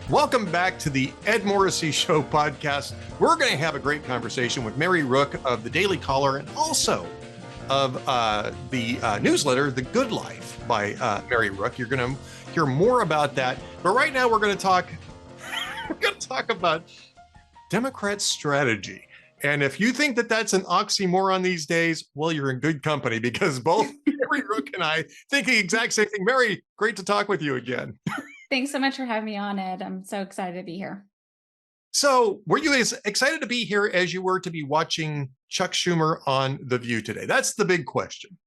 Welcome back to the Ed Morrissey Show podcast. We're going to have a great conversation with Mary Rooke of the Daily Caller and also of the newsletter, The Good Life by Mary Rooke. You're going to hear more about that. But right now we're going to talk about Democrats' strategy. And if you think that that's an oxymoron these days, well, you're in good company because both Mary Rooke and I think the exact same thing. Mary, great to talk with you again. Thanks so much for having me on, Ed. I'm so excited to be here. So were you as excited to be here as you were to be watching Chuck Schumer on The View today? That's the big question.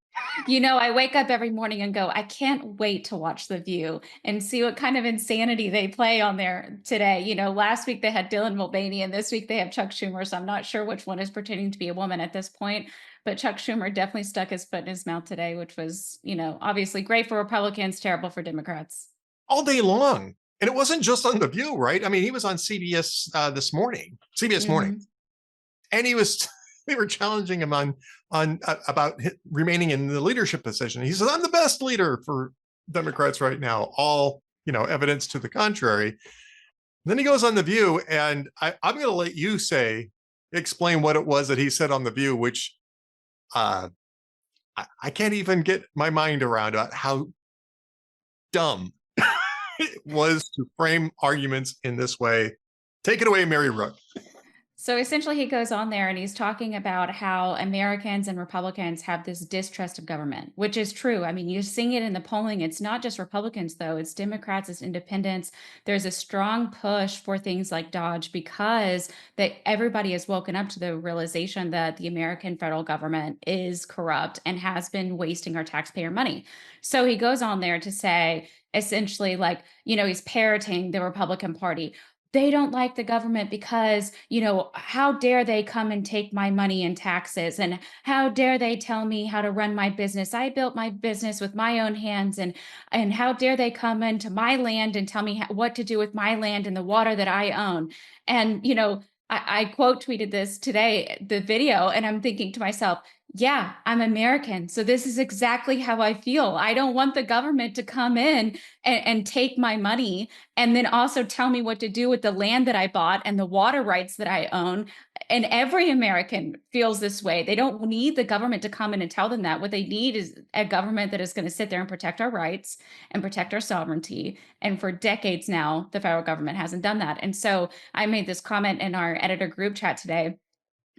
You know, I wake up every morning and go, I can't wait to watch The View and see what kind of insanity they play on there today. You know, last week they had Dylan Mulvaney and this week they have Chuck Schumer. So I'm not sure which one is pretending to be a woman at this point. But Chuck Schumer definitely stuck his foot in his mouth today, which was, you know, obviously great for Republicans, terrible for Democrats. All day long. And it wasn't just on The View, right? I mean, he was on CBS CBS Morning. And they were challenging him on about remaining in the leadership position. He says, I'm the best leader for Democrats right now. All, evidence to the contrary. Then he goes on The View, and I'm going to let you explain what it was that he said on The View, which I can't even get my mind around how dumb it was to frame arguments in this way. Take it away, Mary Rooke. So essentially, he goes on there and he's talking about how Americans and Republicans have this distrust of government, which is true. I mean, you're seeing it in the polling. It's not just Republicans, though. It's Democrats, it's independents. There's a strong push for things like Dodge because everybody has woken up to the realization that the American federal government is corrupt and has been wasting our taxpayer money. So he goes on there to say, essentially, he's parroting the Republican Party. They don't like the government because, how dare they come and take my money in taxes? And how dare they tell me how to run my business? I built my business with my own hands. And how dare they come into my land and tell me what to do with my land and the water that I own? And, I quote tweeted this today, the video, and I'm thinking to myself, yeah, I'm American. So this is exactly how I feel. I don't want the government to come in and take my money and then also tell me what to do with the land that I bought and the water rights that I own. And every American feels this way. They don't need the government to come in and tell them that. What they need is a government that is going to sit there and protect our rights and protect our sovereignty. And for decades now, the federal government hasn't done that. And so I made this comment in our editor group chat today,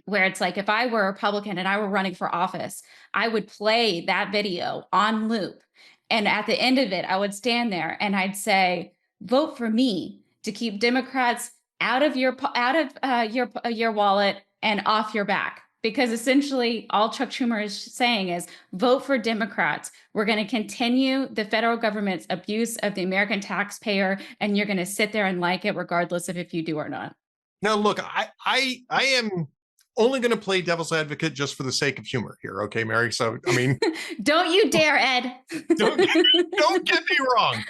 where it's like, if I were a Republican and I were running for office, I would play that video on loop. And at the end of it, I would stand there and I'd say, vote for me to keep Democrats out of your wallet and off your back. Because essentially all Chuck Schumer is saying is vote for Democrats. We're going to continue the federal government's abuse of the American taxpayer, and you're going to sit there and like it regardless of if you do or not. Now, look, I am only going to play devil's advocate just for the sake of humor here. Okay, Mary. So, I mean, don't you dare, Ed. don't get me wrong.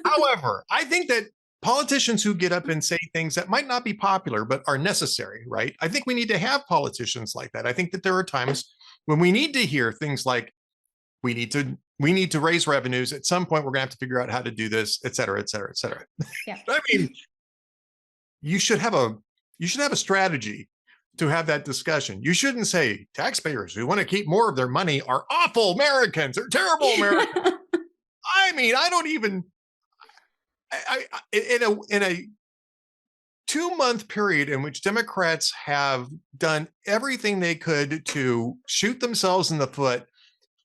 However, I think that politicians who get up and say things that might not be popular, but are necessary, right? I think we need to have politicians like that. I think that there are times when we need to hear things like, we need to raise revenues. At some point, we're going to have to figure out how to do this, et cetera, et cetera, et cetera. Yeah. I mean, you should have a strategy to have that discussion. You shouldn't say taxpayers who want to keep more of their money are awful Americans or terrible Americans. I mean, I don't even, in a 2-month period in which Democrats have done everything they could to shoot themselves in the foot,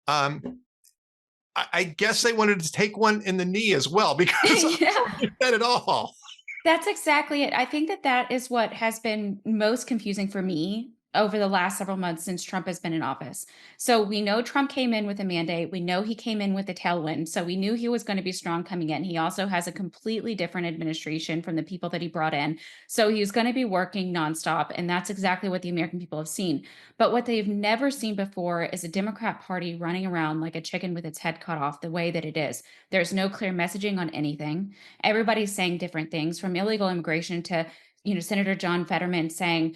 I guess they wanted to take one in the knee as well, because I don't get that at all. That's exactly it. I think that is what has been most confusing for me over the last several months since Trump has been in office. So we know Trump came in with a mandate. We know he came in with a tailwind. So we knew he was going to be strong coming in. He also has a completely different administration from the people that he brought in. So he's going to be working nonstop. And that's exactly what the American people have seen. But what they've never seen before is a Democrat Party running around like a chicken with its head cut off the way that it is. There's no clear messaging on anything. Everybody's saying different things, from illegal immigration to, Senator John Fetterman saying,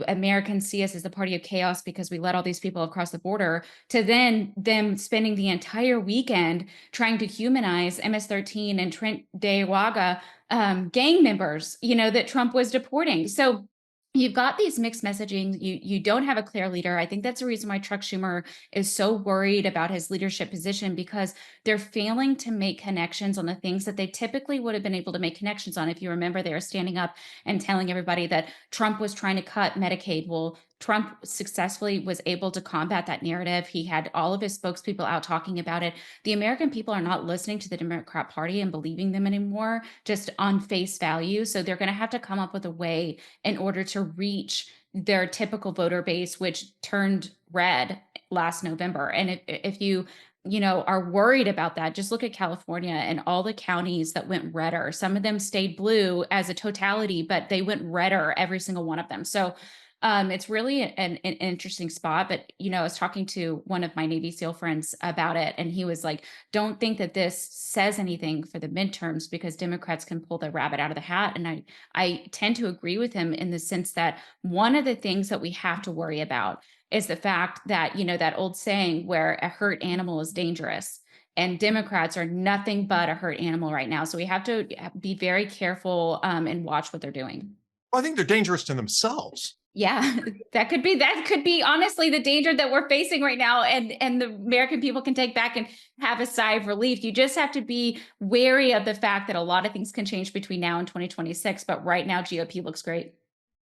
Americans see us as the party of chaos because we let all these people across the border, to then them spending the entire weekend trying to humanize MS-13 and Trent Dayawaga gang members, that Trump was deporting. So you've got these mixed messaging. You don't have a clear leader. I think that's the reason why Chuck Schumer is so worried about his leadership position, because they're failing to make connections on the things that they typically would have been able to make connections on. If you remember, they were standing up and telling everybody that Trump was trying to cut Medicaid. Well, Trump successfully was able to combat that narrative. He had all of his spokespeople out talking about it. The American people are not listening to the Democrat Party and believing them anymore, just on face value. So they're going to have to come up with a way in order to reach their typical voter base, which turned red last November. And if you are worried about that, just look at California and all the counties that went redder. Some of them stayed blue as a totality, but they went redder, every single one of them. So it's really an interesting spot. But, I was talking to one of my Navy SEAL friends about it, and he was like, don't think that this says anything for the midterms, because Democrats can pull the rabbit out of the hat. And I tend to agree with him in the sense that one of the things that we have to worry about is the fact that, that old saying where a hurt animal is dangerous. And Democrats are nothing but a hurt animal right now. So we have to be very careful and watch what they're doing. Well, I think they're dangerous to themselves. Yeah, that could be honestly the danger that we're facing right now, and the American people can take back and have a sigh of relief. You just have to be wary of the fact that a lot of things can change between now and 2026, but right now GOP looks great.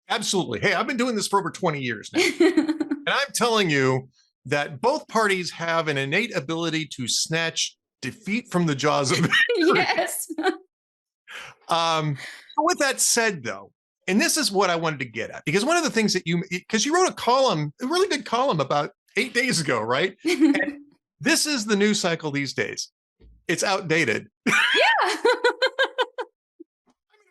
Absolutely. Hey, I've been doing this for over 20 years now. And I'm telling you that both parties have an innate ability to snatch defeat from the jaws of Yes. With that said, though, and this is what I wanted to get at, because one of the things that because you wrote a really good column about 8 days ago, right? And this is the news cycle these days. It's outdated. Yeah. It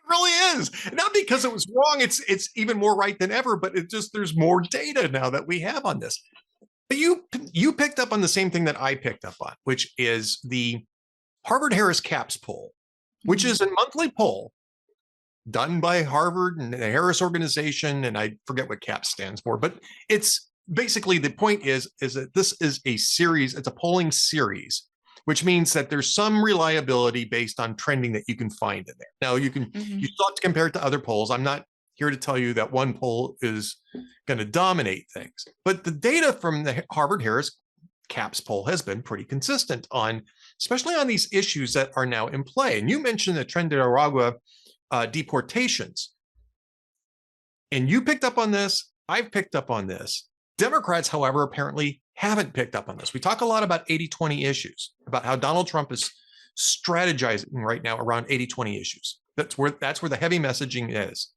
really is. Not because it was wrong. It's even more right than ever, but there's more data now that we have on this. But you picked up on the same thing that I picked up on, which is the Harvard-Harris CAPS poll, which is a monthly poll done by Harvard and the Harris organization, and I forget what CAPS stands for, but it's basically, the point is that this is a series, it's a polling series, which means that there's some reliability based on trending that you can find in there. Now you still have to compare it to other polls. I'm not here to tell you that one poll is going to dominate things, but the data from the Harvard-Harris CAPS poll has been pretty consistent especially on these issues that are now in play. And you mentioned the Tren de Aragua deportations. And you picked up on this. I've picked up on this. Democrats, however, apparently haven't picked up on this. We talk a lot about 80-20 issues, about how Donald Trump is strategizing right now around 80-20 issues. That's where the heavy messaging is.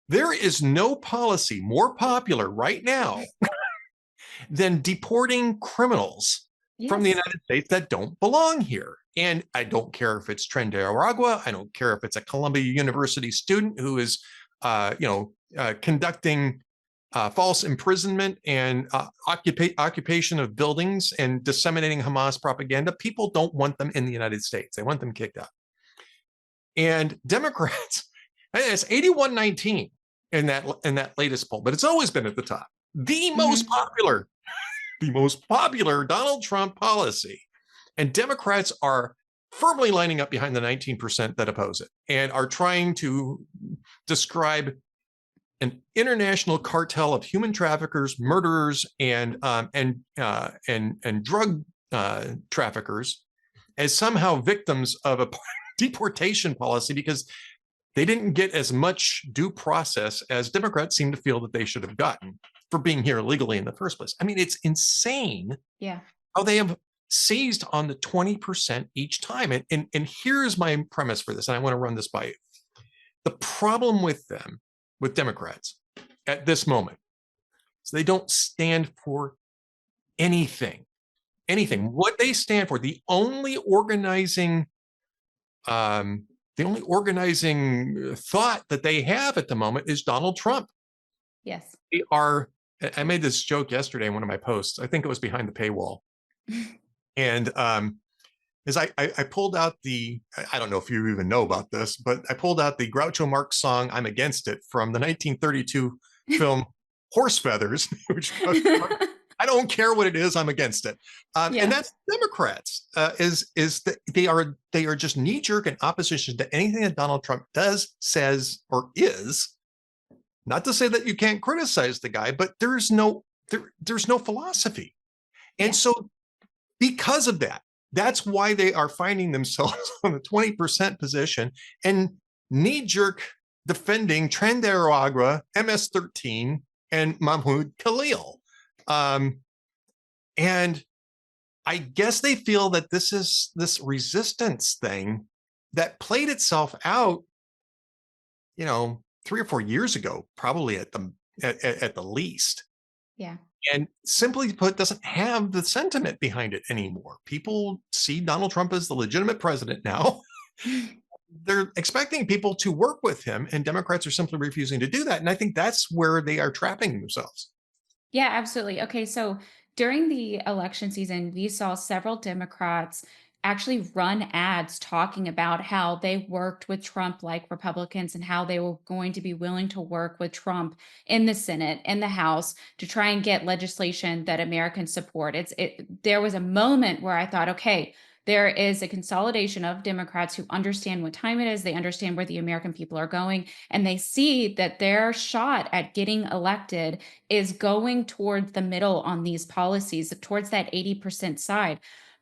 There is no policy more popular right now than deporting criminals from the United States that don't belong here. And I don't care if it's Tren de Aragua. I don't care if it's a Columbia University student who is, conducting false imprisonment and occupation of buildings and disseminating Hamas propaganda. People don't want them in the United States. They want them kicked out. And Democrats, it's 81-19 in that latest poll, but it's always been at the top. The most popular Donald Trump policy. And Democrats are firmly lining up behind the 19% that oppose it and are trying to describe an international cartel of human traffickers, murderers, and drug traffickers as somehow victims of a deportation policy because they didn't get as much due process as Democrats seem to feel that they should have gotten for being here illegally in the first place. I mean, it's insane how they have seized on the 20% each time. And here's my premise for this, and I want to run this by you. The problem with Democrats at this moment is they don't stand for anything. What they stand for, the only organizing thought that they have at the moment is Donald Trump. Yes. I made this joke yesterday in one of my posts. I think it was behind the paywall. And as I pulled out I don't know if you even know about this, but I pulled out the Groucho Marx song, I'm Against It, from the 1932 film Horse Feathers, which I I don't care what it is. I'm against it. And Yeah. that's Democrats is that they are just knee jerk in opposition to anything that Donald Trump does, says, or is. Not to say that you can't criticize the guy, but there's no philosophy. And Yeah. so because of that, that's why they are finding themselves on the 20% position and knee jerk defending Trendero Agra, MS-13, and Mahmoud Khalil. And I guess they feel that this is this resistance thing that played itself out, 3 or 4 years ago, probably at the least. Yeah. And simply put, doesn't have the sentiment behind it anymore. People see Donald Trump as the legitimate president now. They're expecting people to work with him, and Democrats are simply refusing to do that. And I think that's where they are trapping themselves. Yeah, absolutely. Okay, so during the election season, we saw several Democrats actually run ads talking about how they worked with Trump like Republicans and how they were going to be willing to work with Trump in the Senate and the House to try and get legislation that Americans support. There was a moment where I thought, okay, there is a consolidation of Democrats who understand what time it is, they understand where the American people are going, and they see that their shot at getting elected is going towards the middle on these policies, towards that 80% side.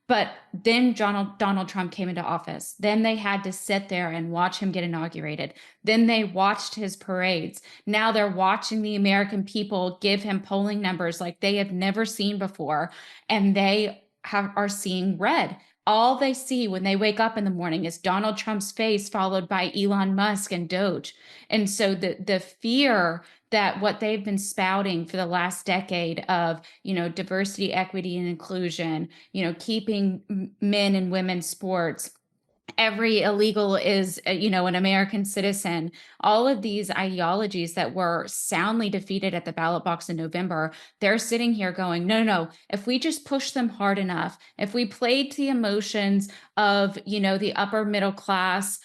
But then Donald Trump came into office. Then they had to sit there and watch him get inaugurated. Then they watched his parades. Now they're watching the American people give him polling numbers like they have never seen before. And are seeing red. All they see when they wake up in the morning is Donald Trump's face, followed by Elon Musk and Doge. And so the fear that what they've been spouting for the last decade of, diversity, equity, and inclusion, keeping men and women's sports, every illegal is an American citizen, all of these ideologies that were soundly defeated at the ballot box in November, they're sitting here going, no, no, no, if we just push them hard enough, if we played to the emotions of the upper middle class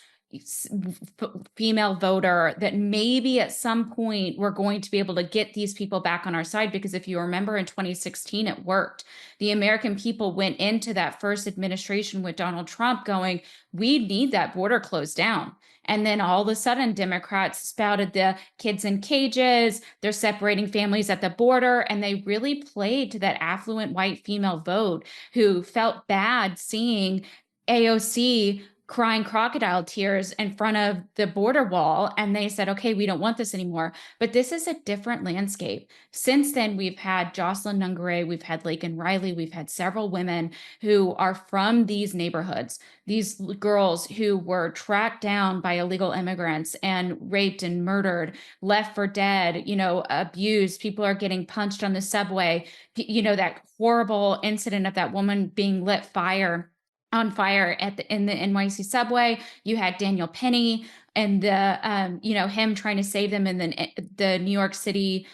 female voter, that maybe at some point we're going to be able to get these people back on our side. Because if you remember in 2016, it worked. The American people went into that first administration with Donald Trump going, we need that border closed down. And then all of a sudden, Democrats spouted the kids in cages, they're separating families at the border, and they really played to that affluent white female vote who felt bad seeing AOC crying crocodile tears in front of the border wall. And they said, okay, we don't want this anymore. But this is a different landscape. Since then, we've had Jocelyn Nungare, we've had Laken Riley, we've had several women who are from these neighborhoods, these girls who were tracked down by illegal immigrants and raped and murdered, left for dead, abused. People are getting punched on the subway. That horrible incident of that woman being on fire in the NYC subway. You had Daniel Penny and him trying to save them, and then the New York City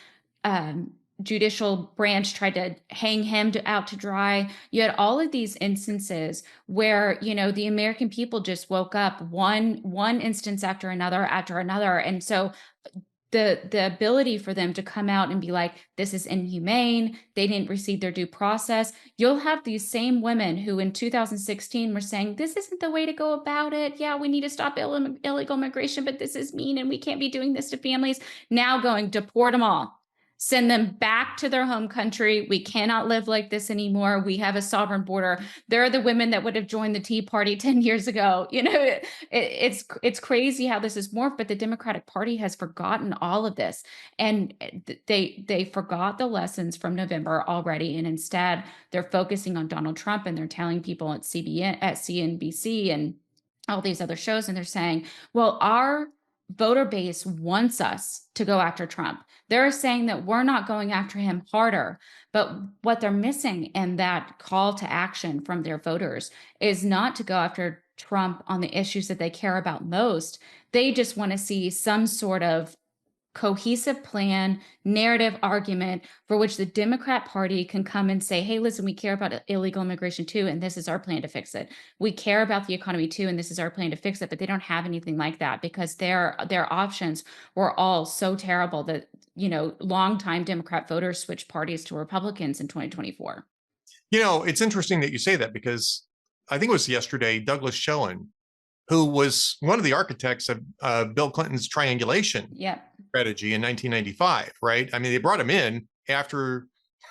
judicial branch tried to hang him out to dry. You had all of these instances where the American people just woke up one instance after another, and so the ability for them to come out and be like, this is inhumane, they didn't receive their due process. You'll have these same women who in 2016 were saying, this isn't the way to go about it. Yeah, we need to stop illegal migration, but this is mean and we can't be doing this to families. Now going, deport them all. Send them back to their home country. We cannot live like this anymore. We have a sovereign border. They're the women that would have joined the Tea Party 10 years ago. It's crazy how this is morphed, but the Democratic Party has forgotten all of this. And they forgot the lessons from November already. And instead, they're focusing on Donald Trump, and they're telling people at CNBC and all these other shows, and they're saying, well, our voter base wants us to go after Trump. They're saying that we're not going after him harder, but what they're missing in that call to action from their voters is not to go after Trump on the issues that they care about most. They just want to see some sort of cohesive plan, narrative argument for which the Democrat Party can come and say, hey, listen, we care about illegal immigration too, and this is our plan to fix it. We care about the economy too, and this is our plan to fix it. But they don't have anything like that because their options were all so terrible that, longtime Democrat voters switched parties to Republicans in 2024. It's interesting that you say that because I think it was yesterday, Douglas Schoen, who was one of the architects of Bill Clinton's triangulation Yep. strategy in 1995, right? I mean, they brought him in after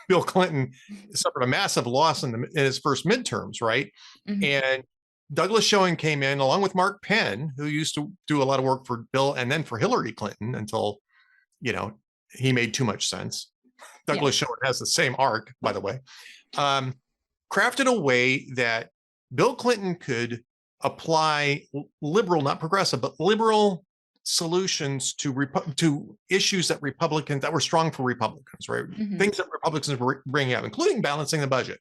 Bill Clinton suffered a massive loss in his first midterms, right? Mhm. And Douglas Schoen came in along with Mark Penn, who used to do a lot of work for Bill and then for Hillary Clinton until, he made too much sense. Douglas Schoen has the same arc, by the way. Crafted a way that Bill Clinton could apply liberal, not progressive, but liberal solutions to issues that were strong for Republicans, right? Mhm. Things that Republicans were bringing up, including balancing the budget.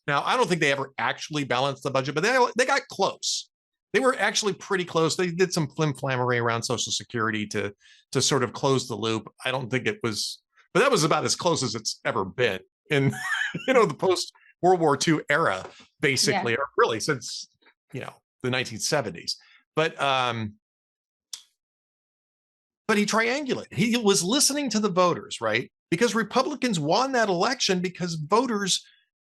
Now, I don't think they ever actually balanced the budget, but they got close. They were actually pretty close. They did some flim-flammery around Social Security to sort of close the loop. I don't think it was, but that was about as close as it's ever been in the post World War II era, basically, or really since the 1970s. But he triangulated. He was listening to the voters, right? Because Republicans won that election because voters,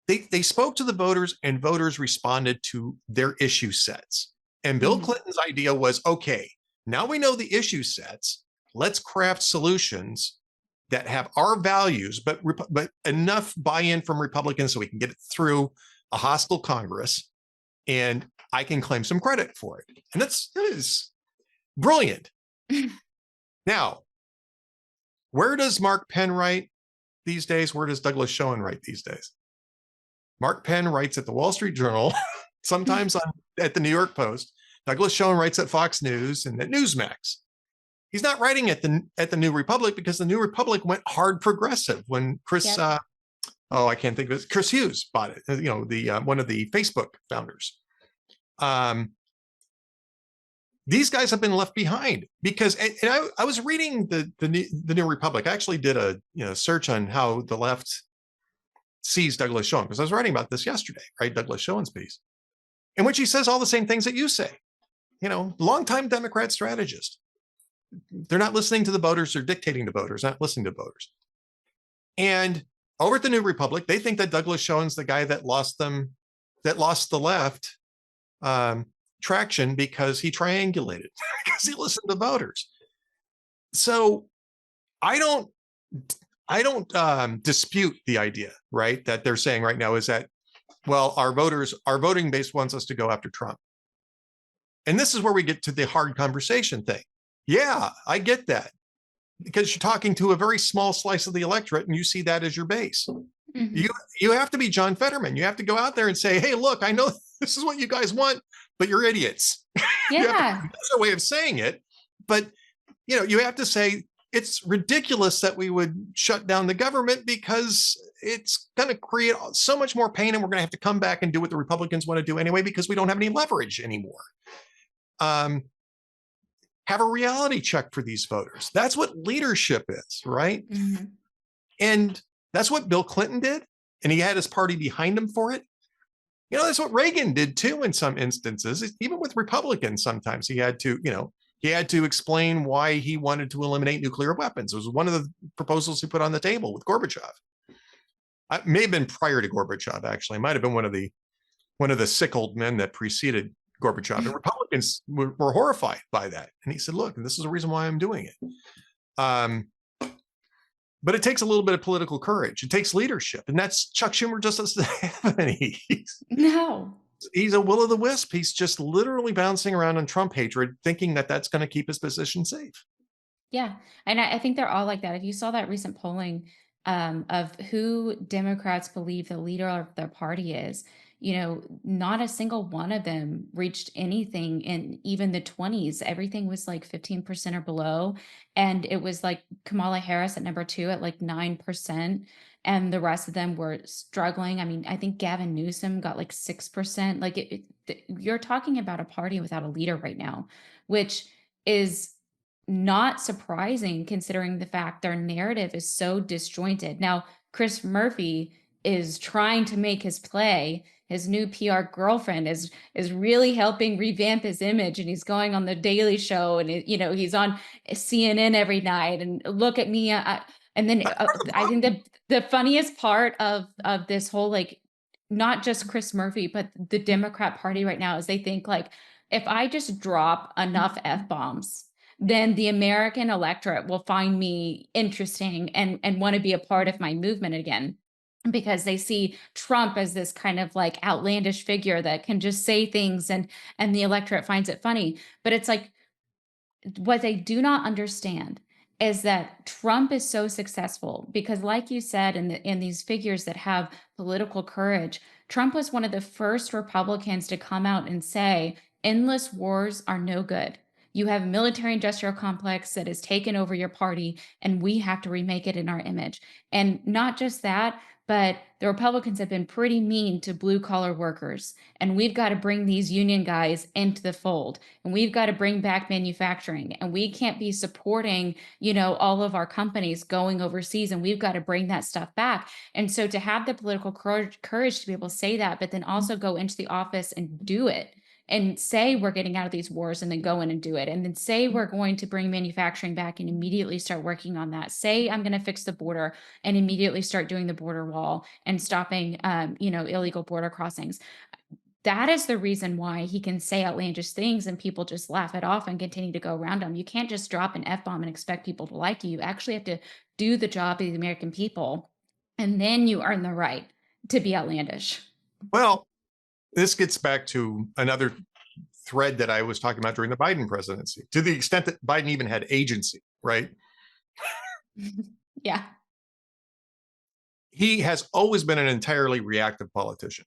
they spoke to the voters and voters responded to their issue sets. And Bill Clinton's idea was, okay, now we know the issue sets. Let's craft solutions that have our values, but enough buy-in from Republicans so we can get it through a hostile Congress, and I can claim some credit for it. And that is brilliant. Now, where does Mark Penn write these days? Where does Douglas Schoen write these days? Mark Penn writes at the Wall Street Journal, sometimes at the New York Post. Douglas Schoen writes at Fox News and at Newsmax. He's not writing at the New Republic because the New Republic went hard progressive when Chris, I can't think of it, Chris Hughes bought it. The one of the Facebook founders. These guys have been left behind because, and I was reading the New Republic. I actually did a search on how the left sees Douglas Schoen because I was writing about this yesterday, right? Douglas Schoen's piece, in which he says all the same things that you say. Longtime Democrat strategist. They're not listening to the voters. They're dictating to voters, not listening to voters. And over at the New Republic, they think that Douglas Schoen's the guy that lost the left traction because he triangulated, because he listened to voters. So I don't dispute the idea, right, that they're saying right now is that, well, our voting base wants us to go after Trump. And this is where we get to the hard conversation thing. Yeah, I get that. Because you're talking to a very small slice of the electorate and you see that as your base. You have to be John Fetterman. You have to go out there and say, hey, look, I know this is what you guys want, but you're idiots. Yeah. That's a way of saying it. But, you have to say it's ridiculous that we would shut down the government because it's going to create so much more pain and we're going to have to come back and do what the Republicans want to do anyway because we don't have any leverage anymore. Have a reality check for these voters. That's what leadership is, right? And that's what Bill Clinton did. And he had his party behind him for it. That's what Reagan did too in some instances. Even with Republicans, sometimes he had to explain why he wanted to eliminate nuclear weapons. It was one of the proposals he put on the table with Gorbachev. It may have been prior to Gorbachev, actually. It might have been one of the sick old men that preceded Gorbachev, and Republicans were horrified by that. And he said, look, this is the reason why I'm doing it. But it takes a little bit of political courage. It takes leadership. And that's Chuck Schumer just doesn't have any. No. He's a will-o'-the-wisp. He's just literally bouncing around on Trump hatred, thinking that that's going to keep his position safe. Yeah. And I think they're all like that. If you saw that recent polling of who Democrats believe the leader of their party is, not a single one of them reached anything in even the 20s. Everything was like 15% or below. And it was like Kamala Harris at number 2 at like 9%. And the rest of them were struggling. I mean, I think Gavin Newsom got like 6%. Like you're talking about a party without a leader right now, which is not surprising considering the fact their narrative is so disjointed. Now, Chris Murphy is trying to make his play. His new PR girlfriend is really helping revamp his image, and he's going on the Daily Show, and he's on CNN every night. And look at me, and then I think the funniest part of this whole, like, not just Chris Murphy, but the Democrat Party right now is they think like, if I just drop enough f bombs, then the American electorate will find me interesting and want to be a part of my movement again, because they see Trump as this kind of like outlandish figure that can just say things, and the electorate finds it funny. But it's like, what they do not understand is that Trump is so successful because, like you said, in these figures that have political courage, Trump was one of the first Republicans to come out and say endless wars are no good. You have a military industrial complex that has taken over your party, and we have to remake it in our image. And not just that, but the Republicans have been pretty mean to blue collar workers. And we've got to bring these union guys into the fold, and we've got to bring back manufacturing, and we can't be supporting all of our companies going overseas, and we've got to bring that stuff back. And so to have the political courage to be able to say that, but then also go into the office and do it, and say we're getting out of these wars, and then go in and do it, and then say we're going to bring manufacturing back and immediately start working on that, say I'm going to fix the border and immediately start doing the border wall and stopping illegal border crossings. That is the reason why he can say outlandish things and people just laugh it off and continue to go around him. You can't just drop an F bomb and expect people to like you. You actually have to do the job of the American people, and then you earn the right to be outlandish. Well, this gets back to another thread that I was talking about during the Biden presidency, to the extent that Biden even had agency, right? Yeah. He has always been an entirely reactive politician.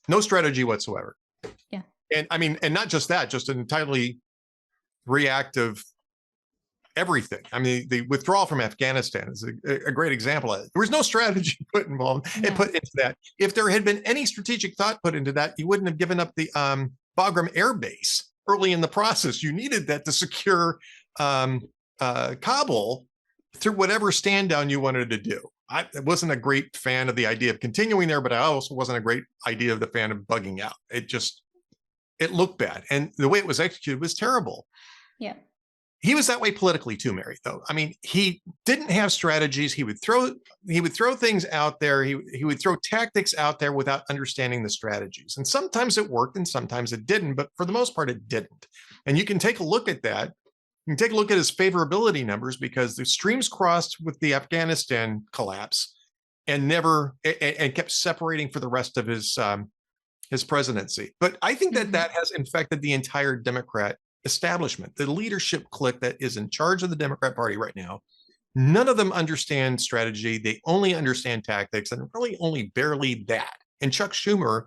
No strategy whatsoever. Yeah. And I mean, and not just that, just an entirely reactive everything. I mean, the withdrawal from Afghanistan is a great example of it. There was no strategy put involved and put into that. If there had been any strategic thought put into that, you wouldn't have given up the Bagram Air Base early in the process. You needed that to secure Kabul through whatever stand down you wanted to do. I wasn't a great fan of the idea of continuing there, but I also wasn't a great idea of the fan of bugging out. It looked bad. And the way it was executed was terrible. Yeah. He was that way politically too, Mary, though. I mean, he didn't have strategies. He would throw things out there. He would throw tactics out there without understanding the strategies. And sometimes it worked and sometimes it didn't, but for the most part, it didn't. And you can take a look at that. You can take a look at his favorability numbers, because the streams crossed with the Afghanistan collapse and kept separating for the rest of his presidency. But I think that has infected the entire Democrat establishment, the leadership clique that is in charge of the Democrat Party right now. None of them understand strategy. They only understand tactics, and really only barely that. And Chuck Schumer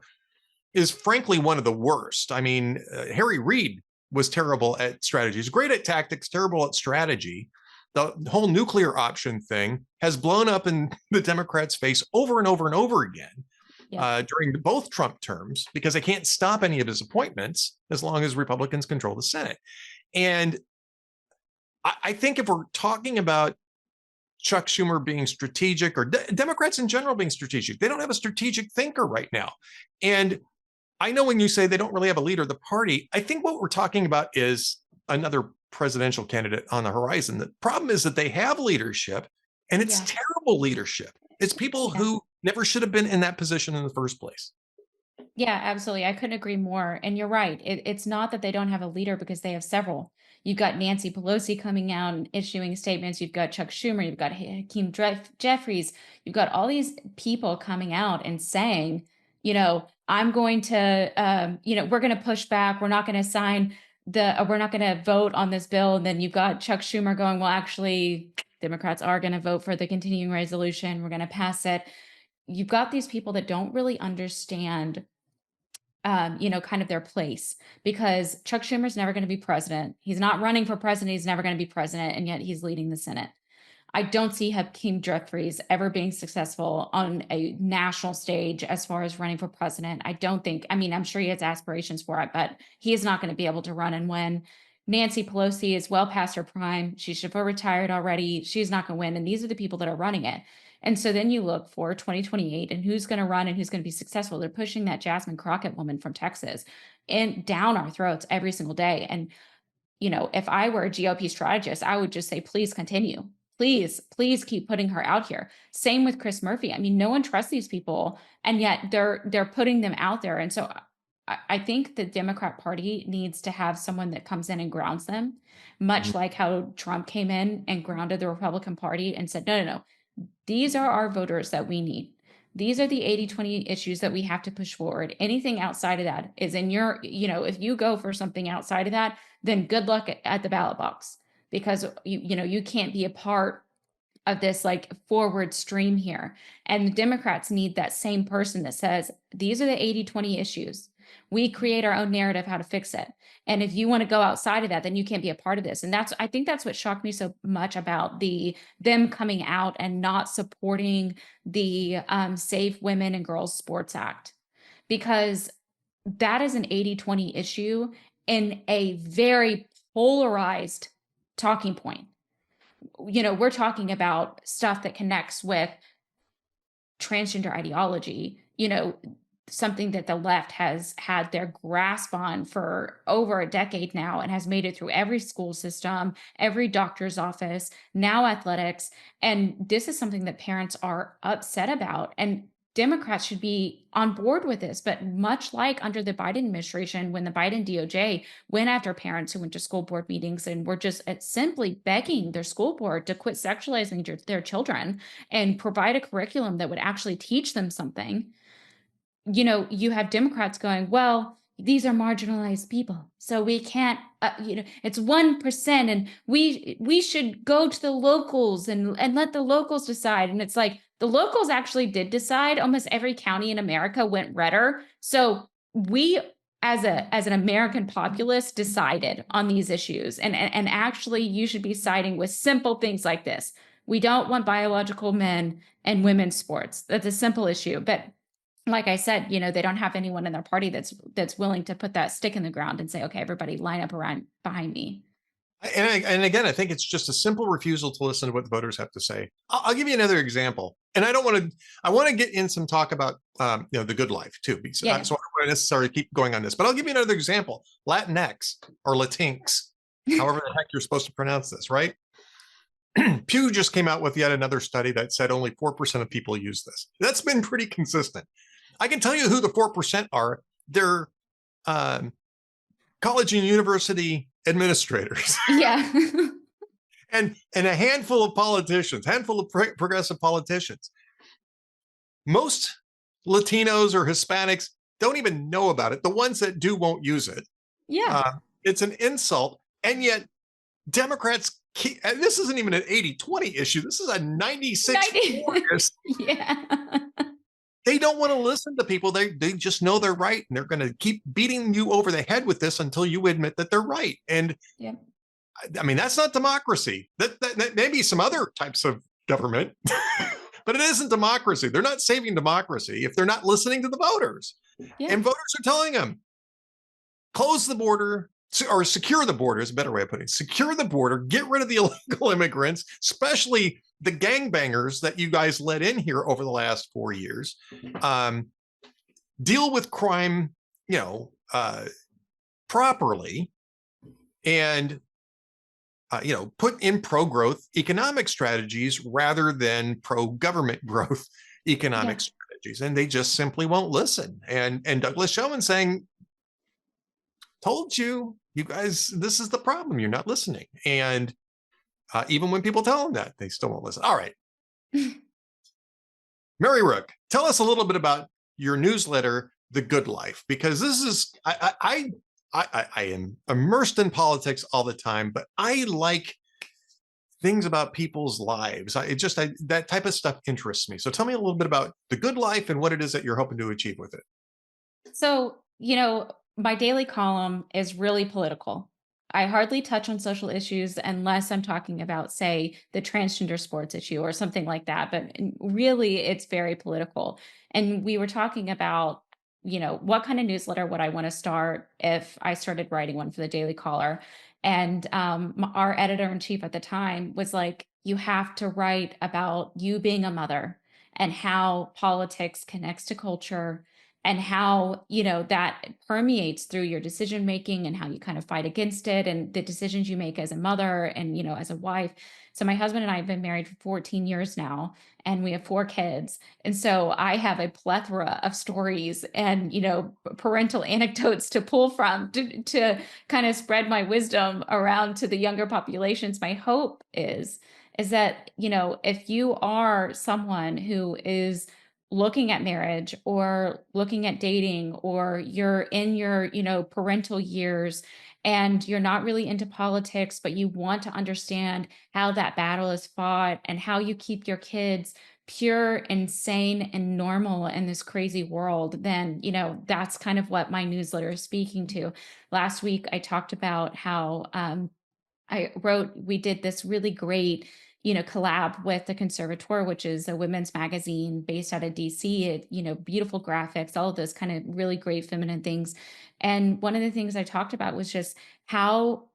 is frankly one of the worst. I mean, Harry Reid was terrible at strategy. He's great at tactics, terrible at strategy. The whole nuclear option thing has blown up in the Democrats' face over and over and over again. During both Trump terms, because they can't stop any of his appointments as long as Republicans control the Senate. And I think if we're talking about Chuck Schumer being strategic, or Democrats in general being strategic, they don't have a strategic thinker right now. And I know when you say they don't really have a leader of the party, I think what we're talking about is another presidential candidate on the horizon. The problem is that they have leadership, and it's terrible leadership. It's people who never should have been in that position in the first place. Yeah, absolutely. I couldn't agree more. And you're right. It's not that they don't have a leader, because they have several. You've got Nancy Pelosi coming out and issuing statements. You've got Chuck Schumer. You've got Hakeem Jeffries. You've got all these people coming out and saying, I'm going to, we're going to push back. We're not going to sign we're not going to vote on this bill. And then you've got Chuck Schumer going, well, actually, Democrats are going to vote for the continuing resolution. We're going to pass it. You've got these people that don't really understand kind of their place, because Chuck Schumer's never going to be president. He's not running for president. He's never going to be president. And yet he's leading the Senate. I don't see Hakeem Jeffries ever being successful on a national stage as far as running for president. I'm sure he has aspirations for it, but he is not going to be able to run and win. Nancy Pelosi is well past her prime. She should have retired already. She's not going to win. And these are the people that are running it. And so then you look for 2028 and who's going to run and who's going to be successful. They're pushing that Jasmine Crockett woman from Texas and down our throats every single day. And if I were a GOP strategist, I would just say, please continue. Please, please keep putting her out here. Same with Chris Murphy. I mean, no one trusts these people, and yet they're putting them out there. And so I think the Democrat Party needs to have someone that comes in and grounds them, much like how Trump came in and grounded the Republican Party and said, no, no, no, these are our voters that we need. These are the 80-20 issues that we have to push forward. Anything outside of that is in your, if you go for something outside of that, then good luck at the ballot box, because you can't be a part of this like forward stream here. And the Democrats need that same person that says, these are the 80-20 issues. We create our own narrative how to fix it. And if you want to go outside of that, then you can't be a part of this. And I think that's what shocked me so much about them coming out and not supporting the Save Women and Girls Sports Act, because that is an 80-20 issue in a very polarized talking point. We're talking about stuff that connects with transgender ideology, something that the left has had their grasp on for over a decade now and has made it through every school system, every doctor's office, now athletics. And this is something that parents are upset about. And Democrats should be on board with this. But much like under the Biden administration, when the Biden DOJ went after parents who went to school board meetings and were just simply begging their school board to quit sexualizing their children and provide a curriculum that would actually teach them something, you have Democrats going, well, these are marginalized people, so we can't, it's 1%, and we should go to the locals and let the locals decide. And it's like, the locals actually did decide. Almost every county in America went redder. So we, as an American populace, decided on these issues. And actually, you should be siding with simple things like this. We don't want biological men and women's sports. That's a simple issue. But like I said, they don't have anyone in their party that's willing to put that stick in the ground and say, okay, everybody line up around behind me. And again, I think it's just a simple refusal to listen to what the voters have to say. I'll give you another example, and I want to get in some talk about the good life too, because so I don't want to necessarily keep going on this, but I'll give you another example: Latinx or Latinx, however the heck you're supposed to pronounce this, right? Pew just came out with yet another study that said only 4% of people use this. That's been pretty consistent. I can tell you who the 4% are. They're college and university administrators. Yeah. and a handful of politicians, handful of progressive politicians. Most Latinos or Hispanics don't even know about it. The ones that do won't use it. Yeah. It's an insult. And yet Democrats, and this isn't even an 80-20 issue. This is a 96-4. Yeah. They don't want to listen to people. They just know they're right, and they're going to keep beating you over the head with this until you admit that they're right. And I mean, that's not democracy. That may be some other types of government, but it isn't democracy. They're not saving democracy if they're not listening to the voters. Yeah. And voters are telling them, close the border, or secure the border is a better way of putting it. Secure the border, get rid of the illegal immigrants, especially the gangbangers that you guys let in here over the last 4 years. Deal with crime, properly, and put in pro-growth economic strategies rather than pro-government growth economic strategies. And they just simply won't listen. And Douglas Shulman saying, told you guys, this is the problem. You're not listening. And even when people tell them that, they still won't listen. All right. Mary Rooke, tell us a little bit about your newsletter, The Good Life, because this is, I am immersed in politics all the time, but I like things about people's lives. That type of stuff interests me. So tell me a little bit about The Good Life and what it is that you're hoping to achieve with it. So, my daily column is really political. I hardly touch on social issues unless I'm talking about, say, the transgender sports issue or something like that. But really, it's very political. And we were talking about, what kind of newsletter would I want to start if I started writing one for the Daily Caller? And our editor-in-chief at the time was like, you have to write about you being a mother and how politics connects to culture and how, that permeates through your decision making and how you kind of fight against it and the decisions you make as a mother and, as a wife. So my husband and I have been married for 14 years now, and we have 4 kids. And so I have a plethora of stories and, parental anecdotes to pull from to kind of spread my wisdom around to the younger populations. My hope is that, if you are someone who is looking at marriage or looking at dating, or you're in your, parental years, and you're not really into politics, but you want to understand how that battle is fought and how you keep your kids pure and sane and normal in this crazy world, then, that's kind of what my newsletter is speaking to. Last week, I talked about how we did this really great, collab with the Conservator, which is a women's magazine based out of DC. It, beautiful graphics, all of those kind of really great feminine things. And one of the things I talked about was just how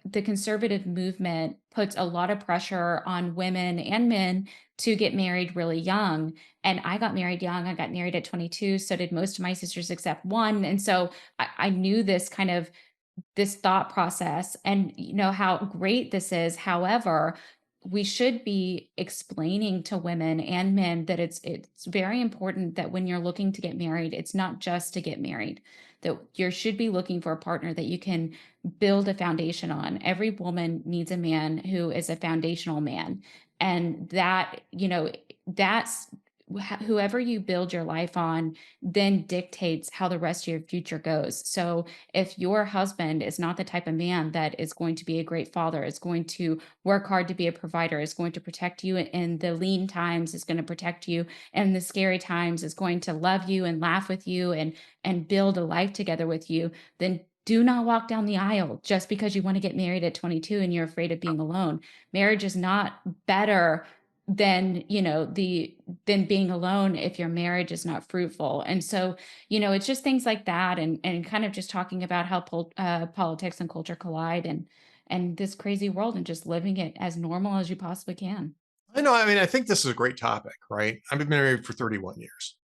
the conservative movement puts a lot of pressure on women and men to get married really young. And I got married young. I got married at 22. So did most of my sisters except one. And so I knew this thought process and how great this is. However, we should be explaining to women and men that it's very important that when you're looking to get married, it's not just to get married, that you should be looking for a partner that you can build a foundation on. Every woman needs a man who is a foundational man, and that's whoever you build your life on then dictates how the rest of your future goes. So if your husband is not the type of man that is going to be a great father, is going to work hard to be a provider, is going to protect you in the lean times, is going to protect you in the scary times, is going to love you and laugh with you and build a life together with you, then do not walk down the aisle just because you want to get married at 22 and you're afraid of being alone. Marriage is not better than than being alone if your marriage is not fruitful. And so, it's just things like that, and kind of just talking about how politics and culture collide, and this crazy world, and just living it as normal as you possibly can. I know. I mean, I think this is a great topic, right? I've been married for 31 years.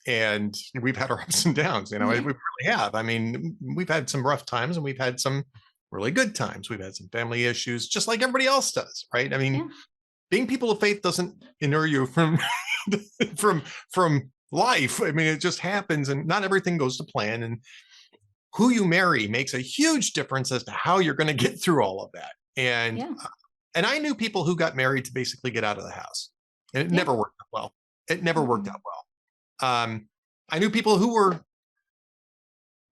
And we've had our ups and downs, we Yeah. really have. I mean, we've had some rough times and we've had some really good times. We've had some family issues, just like everybody else does, right? I mean, Yeah. being people of faith doesn't inure you from from life. I mean, it just happens, and not everything goes to plan. And who you marry makes a huge difference as to how you're going to get through all of that. And Yeah. I knew people who got married to basically get out of the house, and it Yeah. never worked out well. It never worked Mm-mm. out well. I knew people who were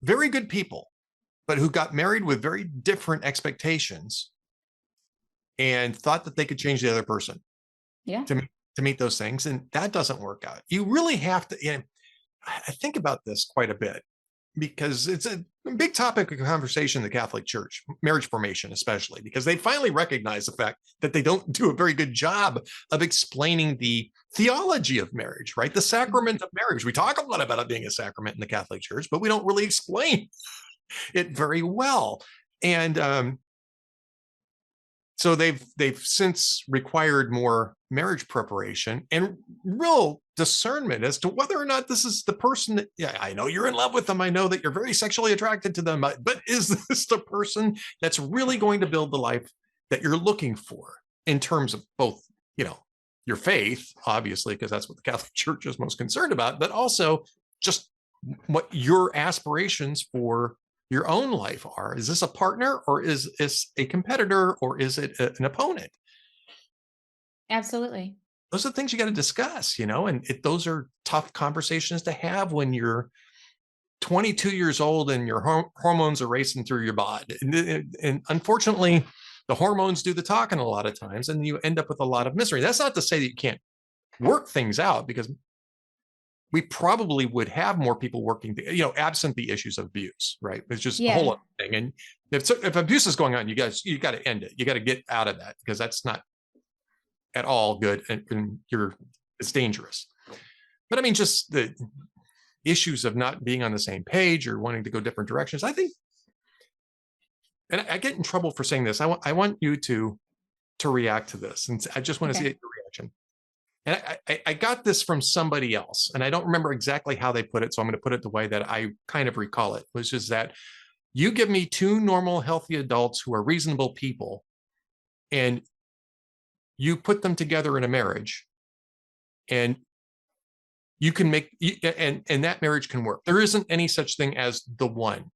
very good people, but who got married with very different expectations and thought that they could change the other person Yeah. to meet those things, and that doesn't work out. You really have to. I think about this quite a bit because it's a big topic of conversation in the Catholic Church, marriage formation, especially because they finally recognize the fact that they don't do a very good job of explaining the theology of marriage, right? The Mhm. sacrament of marriage. We talk a lot about it being a sacrament in the Catholic Church, but we don't really explain it very well. And so they've since required more marriage preparation and real discernment as to whether or not this is the person that, yeah, I know you're in love with them, I know that you're very sexually attracted to them, but is this the person that's really going to build the life that you're looking for in terms of both, your faith, obviously, because that's what the Catholic Church is most concerned about, but also just what your aspirations for your own life are. Is this a partner, or is this a competitor, or is it an opponent? Absolutely. Those are the things you got to discuss, and those are tough conversations to have when you're 22 years old and your hormones are racing through your body. And unfortunately, the hormones do the talking a lot of times, and you end up with a lot of misery. That's not to say that you can't work things out, because we probably would have more people working, absent the issues of abuse, right? It's just a whole Yeah. other thing. And if abuse is going on, you got to end it. You got to get out of that, because that's not at all good, and it's dangerous. But I mean, just the issues of not being on the same page or wanting to go different directions. I think and I get in trouble for saying this. I want you to react to this, and I just want to see Okay. your reaction. And I got this from somebody else, and I don't remember exactly how they put it, so I'm going to put it the way that I kind of recall it, which is that you give me two normal, healthy adults who are reasonable people, and you put them together in a marriage, and you can make and that marriage can work. There isn't any such thing as the one.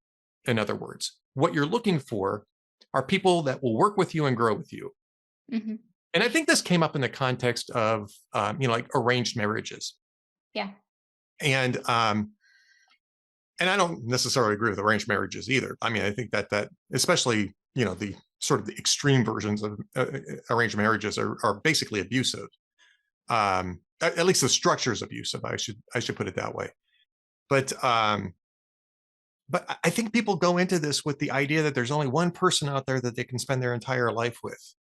In other words, what you're looking for are people that will work with you and grow with you. Hmm. And I think this came up in the context of like arranged marriages. Yeah. And and I don't necessarily agree with arranged marriages either. I mean, I think that especially the sort of the extreme versions of arranged marriages are basically abusive. At least the structure is abusive. I should put it that way. But but I think people go into this with the idea that there's only one person out there that they can spend their entire life with,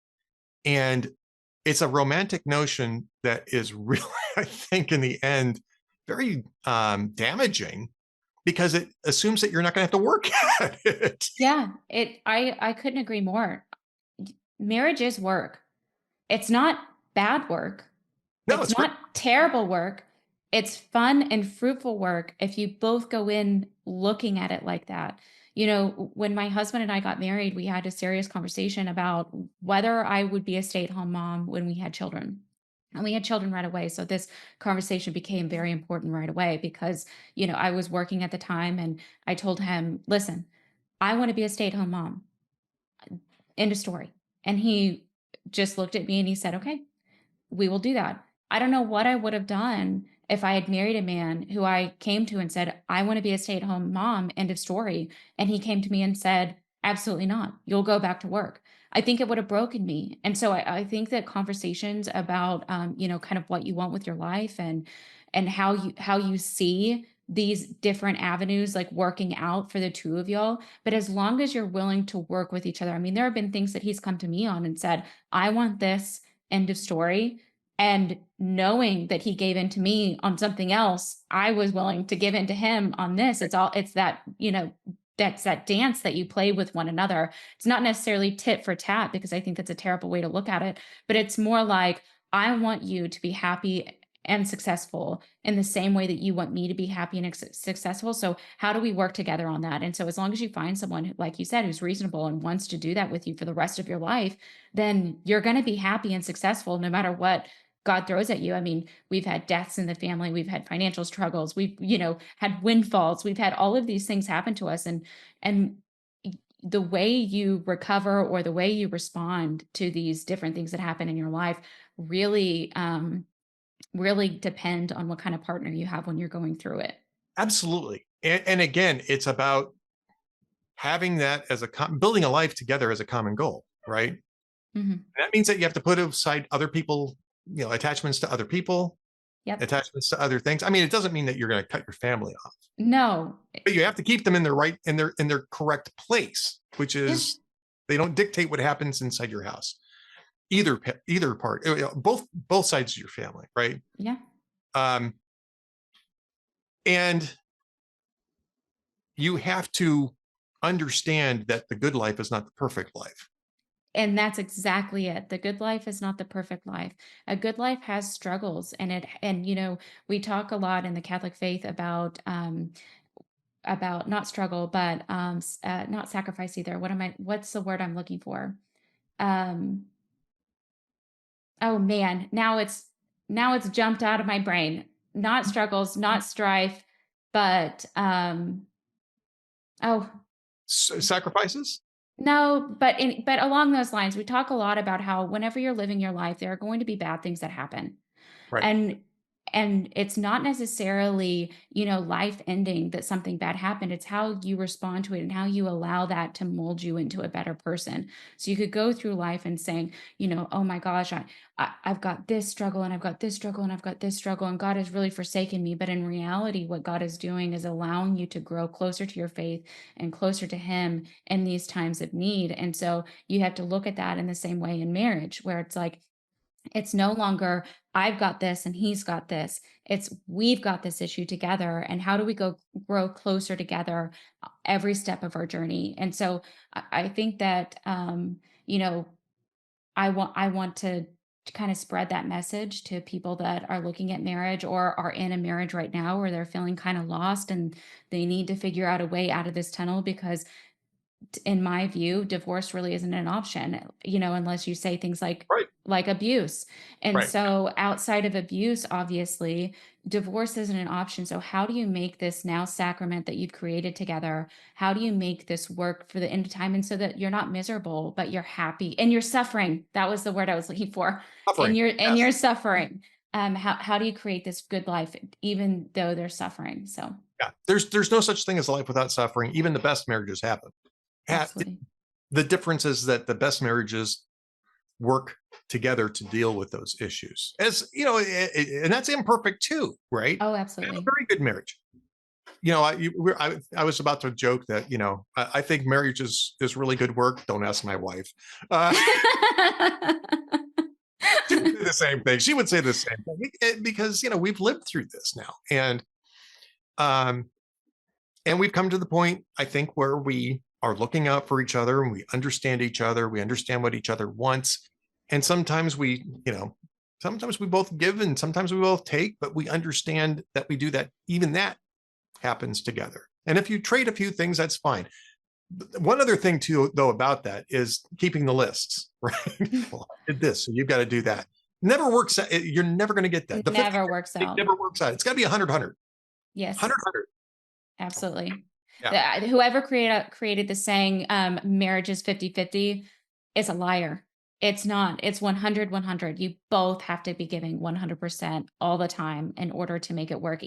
and it's a romantic notion that is really, I think, in the end, very damaging because it assumes that you're not going to have to work at it. Yeah. I couldn't agree more. Marriage is work. It's not bad work. No, It's it's great. not terrible work. It's fun and fruitful work if you both go in looking at it like that. When my husband and I got married, we had a serious conversation about whether I would be a stay-at-home mom when we had children. And we had children right away. So this conversation became very important right away because, I was working at the time and I told him, listen, I want to be a stay-at-home mom. End of story. And he just looked at me and he said, okay, we will do that. I don't know what I would have done if I had married a man who I came to and said, I want to be a stay at home mom, end of story. And he came to me and said, absolutely not. You'll go back to work. I think it would have broken me. And so I think that conversations about, kind of what you want with your life and how you see these different avenues like working out for the two of y'all. But as long as you're willing to work with each other, I mean, there have been things that he's come to me on and said, I want this, end of story. And knowing that he gave in to me on something else, I was willing to give in to him on this. It's that, that's that dance that you play with one another. It's not necessarily tit for tat because I think that's a terrible way to look at it, but it's more like, I want you to be happy and successful in the same way that you want me to be happy and successful. So how do we work together on that? And so as long as you find someone, like you said, who's reasonable and wants to do that with you for the rest of your life, then you're going to be happy and successful no matter what God throws at you. I mean, we've had deaths in the family, we've had financial struggles, we've, had windfalls, we've had all of these things happen to us. And the way you recover or the way you respond to these different things that happen in your life really, really depend on what kind of partner you have when you're going through it. Absolutely. And again, it's about having that as building a life together as a common goal, right? And Hmm. that means that you have to put aside other people, attachments to other people, Yep. attachments to other things. I mean, it doesn't mean that you're going to cut your family off, No. but you have to keep them in their right in their correct place, which Yeah. is they don't dictate what happens inside your house. Either part, both sides of your family, right? Yeah. Um, and you have to understand that the good life is not the perfect life. And that's exactly it. The good life is not the perfect life. A good life has struggles and we talk a lot in the Catholic faith about not struggle, but not sacrifice either. What's the word I'm looking for? Um, oh man, now it's jumped out of my brain. Not struggles, not strife, but oh, Sacrifices, no, but along those lines, we talk a lot about how whenever you're living your life, there are going to be bad things that happen. right? And and it's not necessarily, life ending that something bad happened. It's how you respond to it and how you allow that to mold you into a better person. So you could go through life and saying, oh my gosh, I've got this struggle and I've got this struggle and I've got this struggle and God has really forsaken me. But in reality, what God is doing is allowing you to grow closer to your faith and closer to Him in these times of need. And so you have to look at that in the same way in marriage, where it's like, it's no longer I've got this and he's got this. It's we've got this issue together, and how do we go grow closer together every step of our journey? And so I think that you know, I want to kind of spread that message to people that are looking at marriage or are in a marriage right now where they're feeling kind of lost and they need to figure out a way out of this tunnel, because in my view, divorce really isn't an option, unless you say things Right. like abuse. And Right. so outside of abuse, obviously, divorce isn't an option. So how do you make this now sacrament that you've created together? How do you make this work for the end of time, and so that you're not miserable, but you're happy and you're suffering? That was the word I was looking for. And Suffering. you're Yes. suffering. How do you create this good life even though they're suffering? So Yeah. There's no such thing as a life without suffering. Even the best marriages happen. absolutely. The difference is that the best marriages work together to deal with those issues. As you know, and that's imperfect too, right? Oh, I have a absolutely. very good marriage. I was about to joke that I think marriage is really good work. Don't ask my wife. Uh, she would say the same thing. She would say the same thing because we've lived through this now, um, and we've come to the point, I think, where we are looking out for each other and we understand each other. We understand what each other wants. And sometimes we both give and sometimes we both take, but we understand that we do that. Even that happens together. And if you trade a few things, that's fine. One other thing too, though, about that is keeping the lists, right? Well, I did this, so you've got to do that. Never works out. You're never going to get that. The 50 Never works it out. never works out. It's got to be 100, 100, Yes, 100. absolutely. Yeah. Whoever created the saying, marriage is 50-50, is a liar. It's not. It's 100-100. You both have to be giving 100% all the time in order to make it work,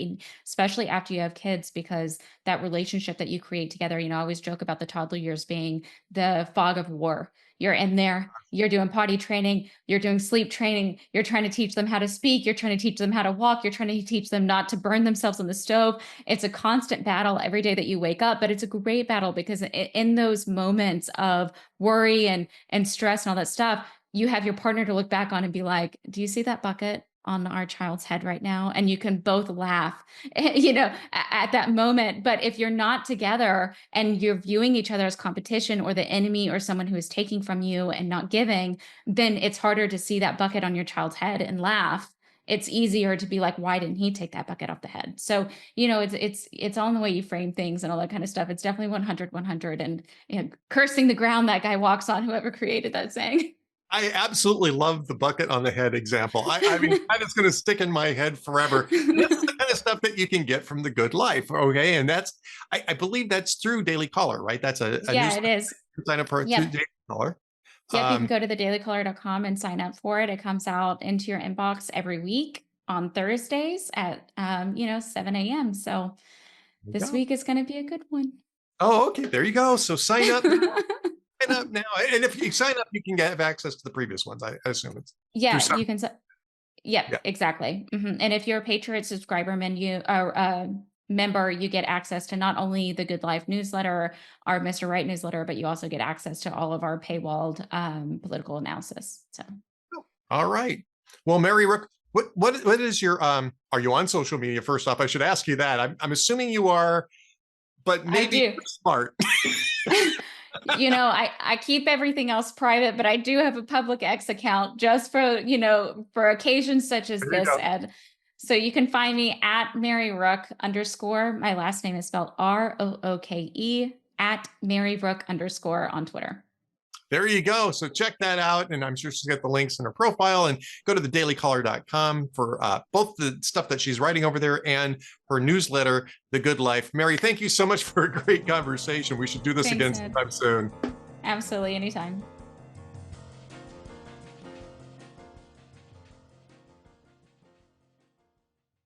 especially after you have kids, because that relationship that you create together, I always joke about the toddler years being the fog of war. You're in there, you're doing potty training, you're doing sleep training, you're trying to teach them how to speak, you're trying to teach them how to walk, you're trying to teach them not to burn themselves on the stove. It's a constant battle every day that you wake up, but it's a great battle because in those moments of worry and stress and all that stuff, you have your partner to look back on and be like, do you see that bucket on our child's head right now? And you can both laugh, at that moment. But if you're not together and you're viewing each other as competition or the enemy or someone who is taking from you and not giving, then it's harder to see that bucket on your child's head and laugh. It's easier to be like, why didn't he take that bucket off the head? So, it's all in the way you frame things and all that kind of stuff. It's definitely 100-100, and cursing the ground that guy walks on, whoever created that saying. I absolutely love the bucket on the head example. I mean, that is going to stick in my head forever. This is the kind of stuff that you can get from The Good Life. Okay. And I believe that's through Daily Caller, right? That's a Yeah, it newsletter. is. Sign up for it through Yep. Daily Caller. Yep, you can Um, go to thedailycaller.com and sign up for it. It comes out into your inbox every week on Thursdays at 7 a.m. So there you this go. week is going to be a good one. Oh, okay. There you go. So sign up. Sign up now. And if you sign up, you can have access to the previous ones. I assume it's through Yeah, some. you can. Yep, Yeah. exactly. And if you're a Patriot subscriber menu or member, you get access to not only the Good Life newsletter, our Mr. Right newsletter, but you also get access to all of our paywalled political analysis. So All right. Well, Mary Rooke, what is your are you on social media? First off, I should ask you that. I'm assuming you are, but I maybe do. you're smart. I keep everything else private, but I do have a public X account just for occasions such as There you this, go. Ed. So you can find me at Mary Rooke _ My last name is spelled Rooke at Mary Rooke _ on Twitter. There you go. So check that out. And I'm sure she's got the links in her profile, and go to thedailycaller.com for both the stuff that she's writing over there and her newsletter, The Good Life. Mary, thank you so much for a great conversation. We should do this Thanks, again Ed. sometime soon. Absolutely, anytime.